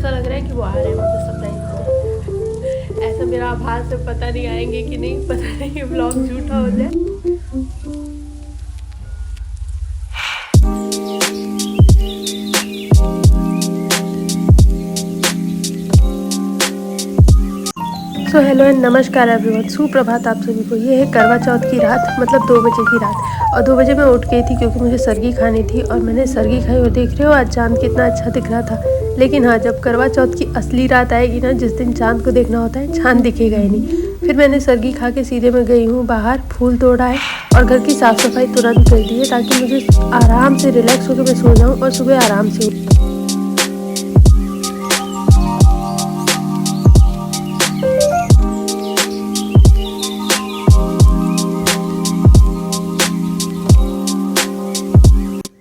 ऐसा लग रहा है कि वो आ रहे हैं मुझे सरप्राइज देने। ऐसा मेरा आभास से पता नहीं आएंगे कि नहीं, पता नहीं ये ब्लॉग झूठा हो जाए। सो हेलो एंड नमस्कार एवरीवन, सुप्रभात आप सभी को। ये है करवा चौथ की रात, मतलब 2 बजे की रात। और 2 बजे मैं उठ गई थी क्योंकि मुझे सरगी खानी थी और मैंने सरगी खाई। और देख रहे हो आज चांद कितना अच्छा दिख रहा था। लेकिन हाँ, जब करवा चौथ की असली रात आएगी ना, जिस दिन चांद को देखना होता है, चांद दिखेगा ही नहीं। फिर मैंने सरगी खा के सीधे मैं गई हूँ बाहर, फूल तोड़ा है और घर की साफ़ सफाई तुरंत कर दी है ताकि मुझे आराम से रिलैक्स होकर मैं सो जाऊँ और सुबह आराम से उठ।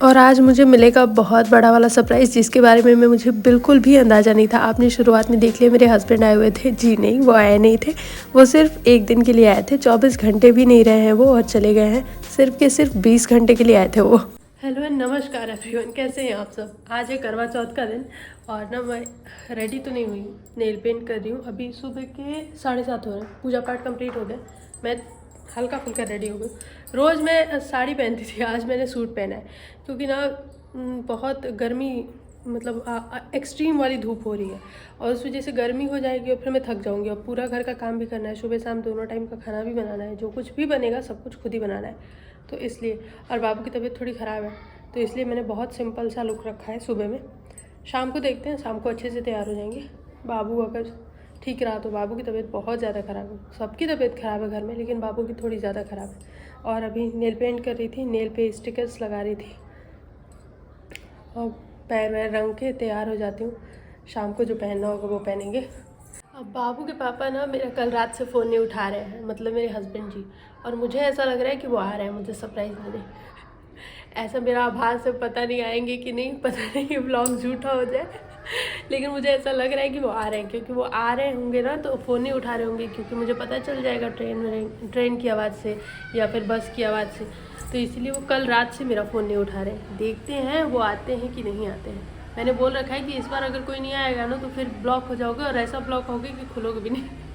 और आज मुझे मिलेगा बहुत बड़ा वाला सरप्राइज़, जिसके बारे में मुझे बिल्कुल भी अंदाज़ा नहीं था। आपने शुरुआत में देख लिया मेरे हस्बैंड आए हुए थे। जी नहीं, वो आए नहीं थे। वो सिर्फ एक दिन के लिए आए थे। 24 घंटे भी नहीं रहे हैं वो और चले गए हैं। सिर्फ के सिर्फ 20 घंटे के लिए आए थे वो। हेलो एंड नमस्कार एवरीवन, कैसे हैं आप सब। आज है करवा चौथ का दिन और ना मैं रेडी तो नहीं हुई हूँ, नेल पेंट कर रही हूँ। अभी सुबह के 7:30 हो रहे हैं, पूजा पाठ कंप्लीट हो गया। मैं हल्का फुल्का रेडी हो गई। रोज़ मैं साड़ी पहनती थी, आज मैंने सूट पहना है क्योंकि ना बहुत गर्मी, मतलब एक्सट्रीम वाली धूप हो रही है और उस वजह से गर्मी हो जाएगी और फिर मैं थक जाऊंगी। और पूरा घर का काम भी करना है, सुबह शाम दोनों टाइम का खाना भी बनाना है। जो कुछ भी बनेगा सब कुछ खुद ही बनाना है, तो इसलिए। और बाबू की तबीयत थोड़ी ख़राब है तो इसलिए मैंने बहुत सिंपल सा लुक रखा है सुबह में। शाम को देखते हैं, शाम को अच्छे से तैयार हो जाएंगे। बाबू अगर ठीक रहा तो। बाबू की तबीयत बहुत ज़्यादा ख़राब है, सबकी तबीयत ख़राब है घर में, लेकिन बाबू की थोड़ी ज़्यादा ख़राब है। और अभी नेल पेंट कर रही थी, नेल पे स्टिकर्स लगा रही थी और पैर वैर रंग के तैयार हो जाती हूँ। शाम को जो पहनना होगा वो पहनेंगे। अब बाबू के पापा ना मेरा कल रात से फ़ोन नहीं उठा रहे हैं, मतलब मेरे हस्बैंड जी। और मुझे ऐसा लग रहा है कि वो आ रहे हैं मुझे सरप्राइज़ देने। ऐसा मेरा आभास से पता नहीं आएंगे कि नहीं, पता नहीं ये ब्लॉग झूठा हो जाए। लेकिन मुझे ऐसा लग रहा है कि वो आ रहे हैं, क्योंकि वो आ रहे होंगे ना तो फ़ोन नहीं उठा रहे होंगे, क्योंकि मुझे पता चल जाएगा ट्रेन की आवाज़ से या फिर बस की आवाज़ से। तो इसलिए वो कल रात से मेरा फ़ोन नहीं उठा रहे। देखते हैं वो आते हैं कि नहीं आते हैं। मैंने बोल रखा है कि इस बार अगर कोई नहीं आएगा ना तो फिर ब्लॉक हो जाओगे, और ऐसा ब्लॉक होगे कि खुलोगे भी नहीं।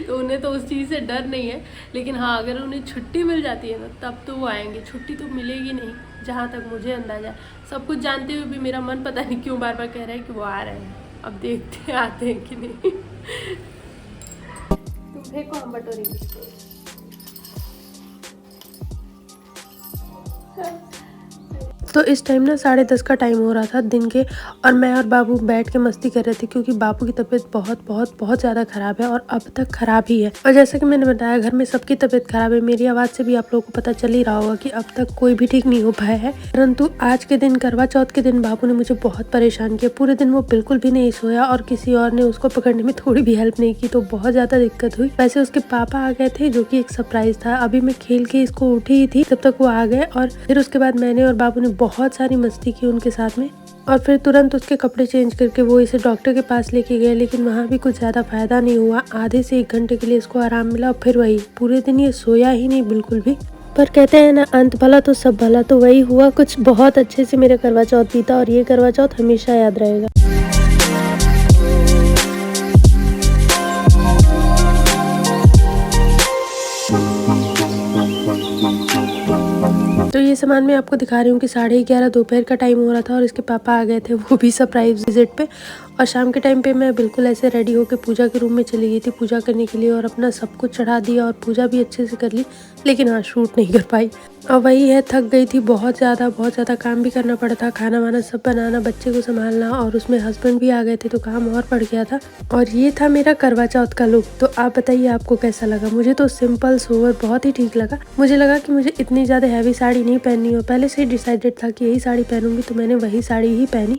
तो उन्हें तो उस चीज़ से डर नहीं है, लेकिन हाँ अगर उन्हें छुट्टी मिल जाती है ना तब तो वो आएंगे। छुट्टी तो मिलेगी नहीं जहाँ तक मुझे अंदाज़ा है। सब कुछ जानते हुए भी मेरा मन पता नहीं क्यों बार बार कह रहा है कि वो आ रहे हैं। अब देखते हैं आते हैं कि नहीं। तुम फेंको, हम बटोरी। तो इस टाइम ना 10:30 का टाइम हो रहा था दिन के, और मैं और बाबू बैठ के मस्ती कर रहे थे क्योंकि बाबू की तबीयत बहुत बहुत बहुत ज़्यादा ख़राब है और अब तक ख़राब ही है। और जैसा कि मैंने बताया, घर में सबकी तबीयत ख़राब है। मेरी आवाज़ से भी आप लोगों को पता चल ही रहा होगा कि अब तक कोई भी ठीक नहीं हो पाया है। परंतु आज के दिन, करवा चौथ के दिन, बाबू ने मुझे बहुत परेशान किया। पूरे दिन वो बिल्कुल भी नहीं सोया और किसी और ने उसको पकड़ने में थोड़ी भी हेल्प नहीं की, तो बहुत ज़्यादा दिक्कत हुई। वैसे उसके पापा आ गए थे, जो कि एक सरप्राइज था। अभी मैं खेल के इसको उठी ही थी तब तक वो आ गए, और फिर उसके बाद मैंने और बाबू ने बहुत सारी मस्ती की उनके साथ में। और फिर तुरंत उसके कपड़े चेंज करके वो इसे डॉक्टर के पास लेके गए, लेकिन वहाँ भी कुछ ज़्यादा फायदा नहीं हुआ। आधे से 1 घंटे के लिए इसको आराम मिला और फिर वही पूरे दिन ये सोया ही नहीं बिल्कुल भी। पर कहते हैं ना, अंत भला तो सब भला, तो वही हुआ। कुछ बहुत अच्छे से मेरा करवा चौथ बीता और ये करवा चौथ हमेशा याद रहेगा। तो ये सामान मैं आपको दिखा रही हूँ कि 11:30 दोपहर का टाइम हो रहा था और इसके पापा आ गए थे, वो भी सरप्राइज विजिट पे। और शाम के टाइम पे मैं बिल्कुल ऐसे रेडी होकर पूजा के रूम में चली गई थी पूजा करने के लिए, और अपना सब कुछ चढ़ा दिया और पूजा भी अच्छे से कर ली। लेकिन हाँ, शूट नहीं कर पाई। और वही है, थक गई थी बहुत ज़्यादा काम भी करना पड़ा था। खाना वाना सब बनाना, बच्चे को संभालना, और उसमें हस्बैंड भी आ गए थे तो काम और बढ़ गया था। और ये था मेरा करवा चौथ का लुक। तो आप बताइए आपको कैसा लगा। मुझे तो सिंपल सोवर बहुत ही ठीक लगा। मुझे लगा कि मुझे इतनी ज़्यादा हैवी साड़ी नहीं पहननी हो। पहले से ही डिसाइडेड था कि यही साड़ी पहनूंगी, तो मैंने वही साड़ी ही पहनी।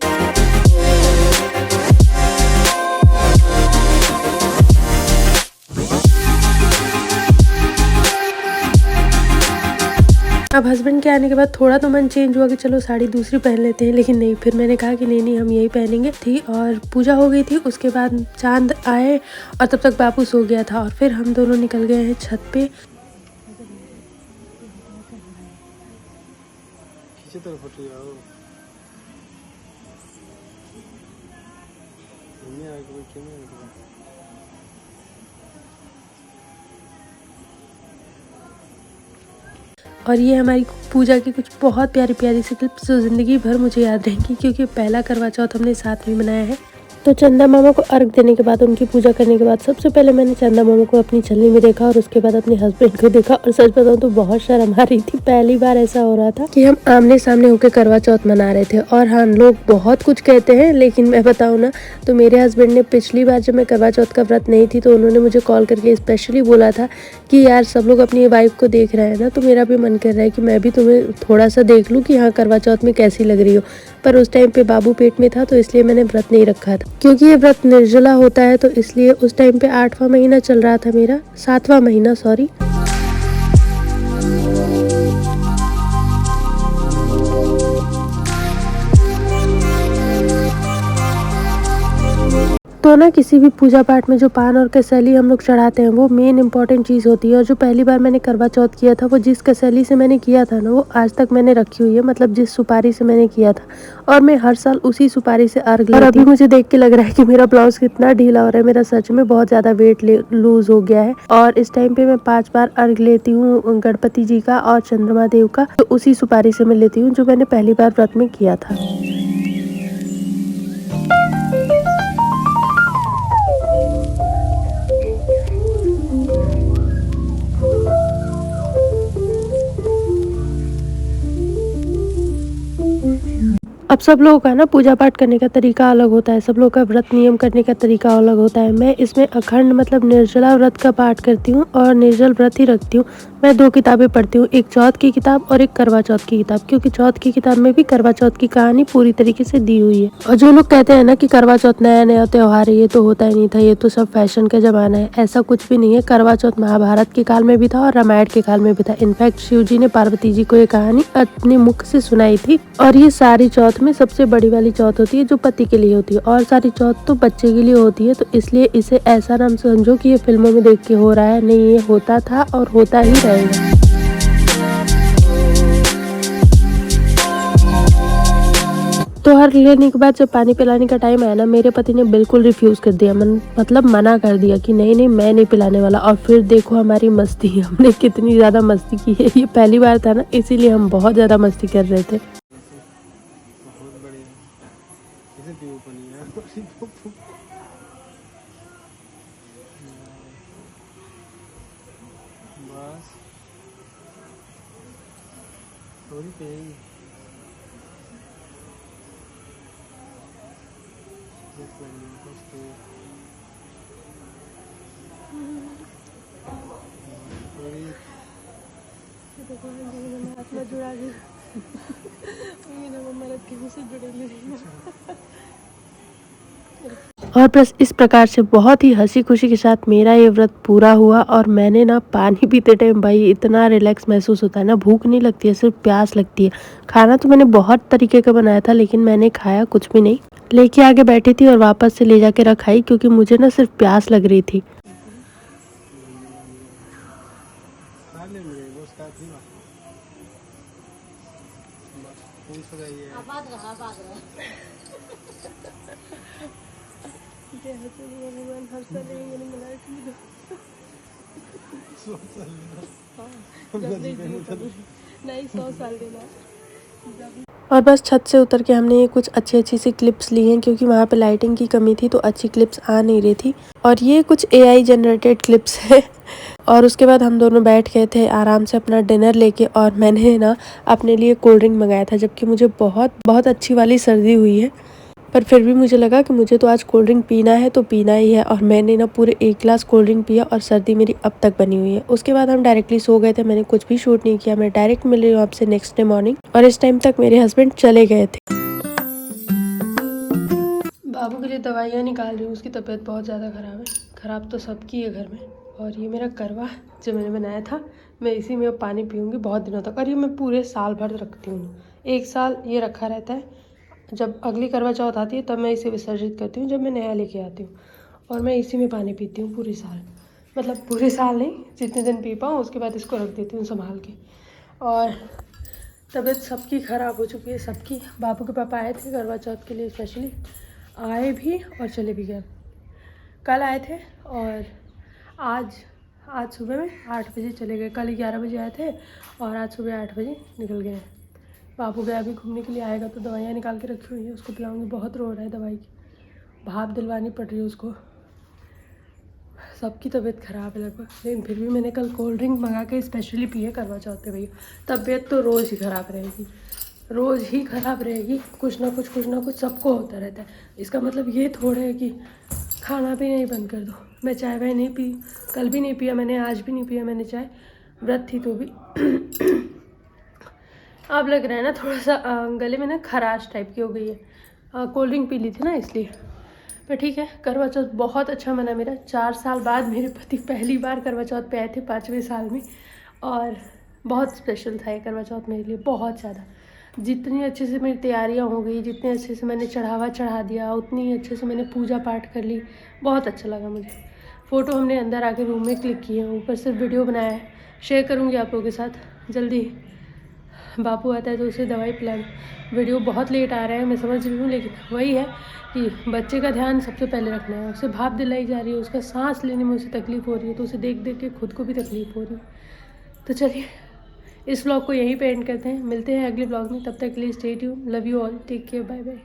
अब हस्बैंड के आने के बाद थोड़ा तो मन चेंज हुआ कि चलो साड़ी दूसरी पहन लेते हैं, लेकिन नहीं, फिर मैंने कहा कि नहीं हम यही पहनेंगे थी। और पूजा हो गई थी, उसके बाद चांद आए और तब तक बाबू सो गया था, और फिर हम दोनों निकल गए हैं छत पे। और ये हमारी पूजा की कुछ बहुत प्यारी प्यारी सी क्लिप्स जो ज़िंदगी भर मुझे याद रहेंगी, क्योंकि पहला करवा चौथ हमने साथ में मनाया है। तो चंदा मामा को अर्घ देने के बाद, उनकी पूजा करने के बाद, सबसे पहले मैंने चंदा मामा को अपनी छलनी में देखा और उसके बाद अपने हस्बैंड को देखा। और सच बताऊं तो बहुत शर्म आ रही थी। पहली बार ऐसा हो रहा था कि हम आमने सामने होकर करवा चौथ मना रहे थे। और हाँ, लोग बहुत कुछ कहते हैं, लेकिन मैं बताऊँ ना, तो मेरे हस्बैंड ने पिछली बार जब मैं करवा चौथ का व्रत नहीं थी तो उन्होंने मुझे कॉल करके स्पेशली बोला था कि यार सब लोग अपनी वाइफ को देख रहे हैं ना, तो मेरा भी मन कर रहा है कि मैं भी तुम्हें थोड़ा सा देख लूँ कि हाँ करवा चौथ में कैसी लग रही हो। पर उस टाइम पे बाबू पेट में था तो इसलिए मैंने व्रत नहीं रखा था, क्योंकि ये व्रत निर्जला होता है। तो इसलिए उस टाइम पे 8वां महीना चल रहा था, मेरा 7वां महीना, सॉरी। तो ना किसी भी पूजा पाठ में जो पान और कसैली हम लोग चढ़ाते हैं वो मेन इंपॉर्टेंट चीज़ होती है। और जो पहली बार मैंने करवा चौथ किया था वो जिस कसैली से मैंने किया था ना, वो आज तक मैंने रखी हुई है, मतलब जिस सुपारी से मैंने किया था। और मैं हर साल उसी सुपारी से अर्घ लेती हूँ। और अभी मुझे देख के लग रहा है कि मेरा ब्लाउज कितना ढीला हो रहा है। मेरा सच में बहुत ज़्यादा वेट लूज हो गया है। और इस टाइम पे मैं 5 बार अर्घ लेती हूँ गणपति जी का और चंद्रमा देव का। तो उसी सुपारी से मैं लेती हूँ जो मैंने पहली बार व्रत में किया था। अब सब लोगों का ना पूजा पाठ करने का तरीका अलग होता है, सब लोगों का व्रत नियम करने का तरीका अलग होता है। मैं इसमें अखंड मतलब निर्जला व्रत का पाठ करती हूँ और निर्जल व्रत ही रखती हूँ। मैं 2 किताबें पढ़ती हूँ, एक चौथ की किताब और एक करवा चौथ की किताब, क्योंकि चौथ की किताब में भी करवा चौथ की कहानी पूरी तरीके से दी हुई है। और जो लोग कहते हैं ना कि करवा चौथ नया नया त्योहार है, ये तो होता ही नहीं था, ये तो सब फैशन का जमाना है, ऐसा कुछ भी नहीं है। करवा चौथ महाभारत के काल में भी था और रामायण के काल में भी था। इनफैक्ट शिव जी ने पार्वती जी को ये कहानी अपने मुख से सुनाई थी। और ये सारी चौथ में सबसे बड़ी वाली चौथ होती है जो पति के लिए होती है, और सारी चौथ तो बच्चे के लिए होती है। तो इसलिए इसे ऐसा नाम समझो कि ये फिल्मों में देख के हो रहा है, नहीं, ये होता था और होता ही रहेगा। तो हर लेने के बाद जब पानी पिलाने का टाइम आया ना, मेरे पति ने बिल्कुल रिफ्यूज़ कर दिया, मतलब मना कर दिया कि नहीं नहीं मैं नहीं पिलाने वाला। और फिर देखो हमारी मस्ती, हमने कितनी ज़्यादा मस्ती की है। ये पहली बार था ना, इसीलिए हम बहुत ज़्यादा मस्ती कर रहे थे। और बस इस प्रकार से बहुत ही हंसी खुशी के साथ मेरा ये व्रत पूरा हुआ। और मैंने ना पानी पीते टाइम भाई इतना रिलैक्स महसूस होता है ना, भूख नहीं लगती है, सिर्फ प्यास लगती है। खाना तो मैंने बहुत तरीके का बनाया था, लेकिन मैंने खाया कुछ भी नहीं, लेके आगे बैठी थी और वापस से ले जाके रखाई, क्योंकि मुझे ना सिर्फ प्यास लग रही थी। और बस छत से उतर के हमने ये कुछ अच्छी सी क्लिप्स ली हैं, क्योंकि वहाँ पे लाइटिंग की कमी थी तो अच्छी क्लिप्स आ नहीं रही थी। और ये कुछ AI जनरेटेड क्लिप्स है। और उसके बाद हम दोनों बैठ गए थे आराम से अपना डिनर लेके। और मैंने ना अपने लिए कोल्ड ड्रिंक मंगाया था, जबकि मुझे बहुत अच्छी वाली सर्दी हुई है, पर फिर भी मुझे लगा कि मुझे तो आज कोल्ड ड्रिंक पीना है तो पीना ही है। और मैंने ना पूरे 1 गिलास कोल्ड ड्रिंक पिया और सर्दी मेरी अब तक बनी हुई है। उसके बाद हम डायरेक्टली सो गए थे, मैंने कुछ भी शूट नहीं किया। मैं डायरेक्ट मिल रही हूँ आपसे नेक्स्ट डे मॉर्निंग, और इस टाइम तक मेरे हस्बैंड चले गए थे। बाबू के लिए दवाइयाँ निकाल रही हूँ, उसकी तबीयत बहुत ज़्यादा ख़राब है। ख़राब तो सबकी है घर में। और ये मेरा करवा जो मैंने बनाया था, मैं इसी में पानी पीऊँगी बहुत दिनों तक। और ये मैं पूरे साल भर रखती हूँ, 1 साल ये रखा रहता है। जब अगली करवा चौथ आती है तब मैं इसे विसर्जित करती हूँ, जब मैं नया लेके आती हूँ। और मैं इसी में पानी पीती हूँ पूरे साल, मतलब पूरे साल नहीं, जितने दिन पी पाऊँ उसके बाद इसको रख देती हूँ संभाल के। और तबीयत सबकी ख़राब हो चुकी है, सबकी। बाबू के पापा आए थे करवा चौथ के लिए स्पेशली, आए भी और चले भी गए। कल आए थे और आज सुबह में 8 बजे चले गए। कल 11 बजे आए थे और आज सुबह 8 बजे निकल गए। बाबू गया अभी घूमने के लिए, आएगा तो दवाइयाँ निकाल के रखी हुई है, उसको पिलाऊंगी। बहुत रो रहा है, दवाई की भाप दिलवानी पड़ रही है उसको। सबकी तबीयत ख़राब है लगभग, लेकिन फिर भी मैंने कल कोल्ड ड्रिंक मंगा के स्पेशली पिए करवा चौथ पे भैया। तबीयत तो रोज़ ही ख़राब रहेगी, रोज़ ही ख़राब रहेगी, कुछ ना कुछ सबको होता रहता है। इसका मतलब ये थोड़ा है कि खाना भी नहीं बंद कर दो। मैं चाय वाय नहीं पी, कल भी नहीं पिया मैंने, आज भी नहीं पिया मैंने चाय, व्रत थी तो भी। अब लग रहा है ना थोड़ा सा गले में ना खराश टाइप की हो गई है, कोल्ड ड्रिंक पी ली थी ना इसलिए। पर ठीक है, करवा चौथ बहुत अच्छा मना मेरा। 4 साल बाद मेरे पति पहली बार करवा चौथ पे आए थे, 5वें साल में, और बहुत स्पेशल था ये करवा चौथ मेरे लिए, बहुत ज़्यादा। जितनी अच्छे से मेरी तैयारियां हो गई, जितने अच्छे से मैंने चढ़ावा चढ़ा दिया, उतनी अच्छे से मैंने पूजा पाठ कर ली, बहुत अच्छा लगा मुझे। फ़ोटो हमने अंदर आके रूम में क्लिक किए हैं, ऊपर से वीडियो बनाया है, शेयर करूँगी आप लोगों के साथ जल्दी। बापू आता है तो उसे दवाई पिला। वीडियो बहुत लेट आ रहा है मैं समझ रही हूँ, लेकिन वही है कि बच्चे का ध्यान सबसे पहले रखना है। उसे भाप दिलाई जा रही है, उसका सांस लेने में उसे तकलीफ़ हो रही है, तो उसे देख देख के खुद को भी तकलीफ़ हो रही है। तो चलिए इस व्लॉग को यहीं पे एंड करते हैं, मिलते हैं अगले व्लॉग में। तब तक के लिए stay tuned, love you all, take care, bye bye.